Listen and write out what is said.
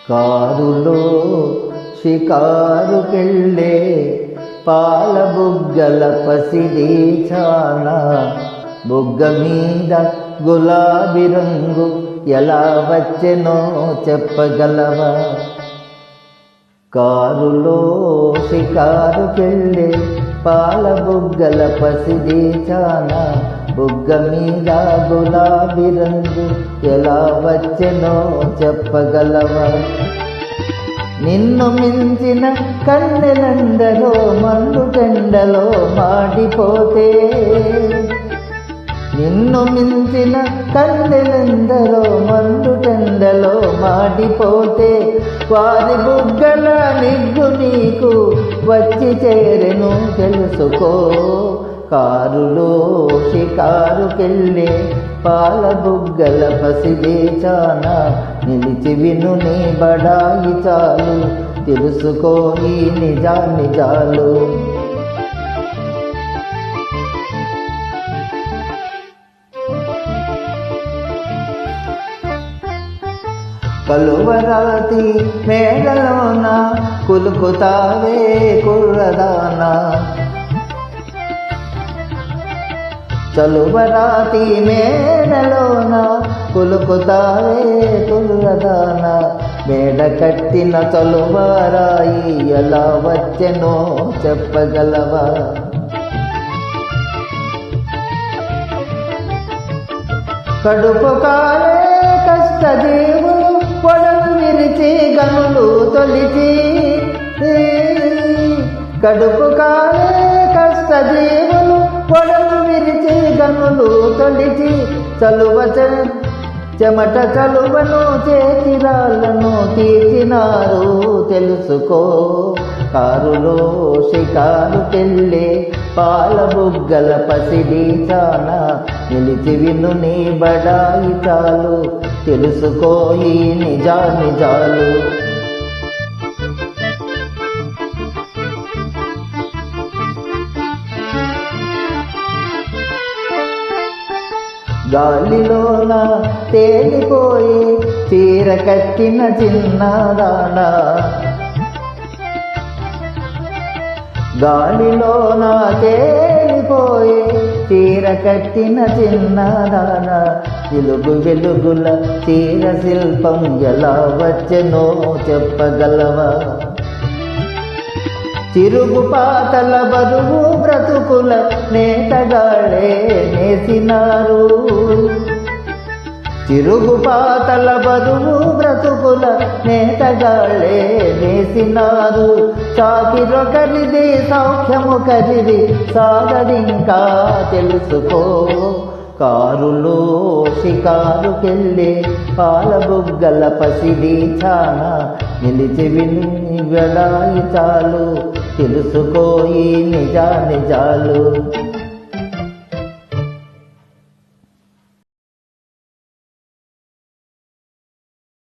కారులో షికారుకెళ్ళే పాల బుగ్గల పసిడి చాన, బుగ్గ మీద గులాబీ రంగు ఎలా వచ్చెనో చెప్పగలవా? కారులో షికారుకెళ్ళే పాల బుగ్గల పసిడి చాన, బుగ్గ మీద గులాబీ రంగు ఎలా వచ్చెనో చెప్పగలవా? నిన్ను మించిన కన్నెలందరో మండుటెండలో మాడిపోతే, నిన్ను మించిన కన్నెలందరో మండుటెండలో మాడిపోతే, వారి బుగ్గల నిగ్గు నీకు వచ్చి చేరెను తెలుసుకో. కారులో షికారుకెళ్ళే పాల బుగ్గల పసిడి చాన, నిలిచి విను నీ బడాయి చాలు, తెలుసుకో ఈ నిజాలు. కలువరాతి మేడలోన కులుకుతావే కుర్రదానా, చలువరాతి మేడలోన కులుకుతావే కుర్రదానా, మేడ కట్టిన చలువరాయి ఎలా వచ్చెనో చెప్పగలవా? కడుపు కాలే కష్టజీవులు పొడలు విరిచి గనులు తొలిచి, కడుపు కాలే కష్టజీవులు పొడలు విరిచి గనులు తొలిచి, చలువ చెమట చలువను చేతిరాళ్ళను తీర్చినారు తెలుసుకో. కారులో షికారుకెళ్ళే పాల బుగ్గల పసిడి చాన, నిలిచి విను నీ బడాయి చాలు, తెలుసుకో ఈ నిజాలు. గాలిలోన తేలిపోయి చీర కట్టిన చిన్నదానా, గాలిలోన తేలిపోయి చీర కట్టిన చిన్నదానా, వెలుగు వెలుగుల చీర శిల్పం ఎలా వచ్చెనో చెప్పగలవా? చిరుగు పాతల బరువు బ్రతుకుల నేతగాళ్ళే నేసినారు, చిరుగు పాతల బరువు బ్రతుకుల నేతగాళ్ళే నేసినారు, చాకిరొకరిది సౌఖ్యము కరిది సాగదింకా తెలుసుకో. కారులో షికారుకెళ్ళే పాల బుగ్గల పసిడి చాన, నిలిచి విని బడాయి చాలు, తెలుసుకో ఈ నిజాలు.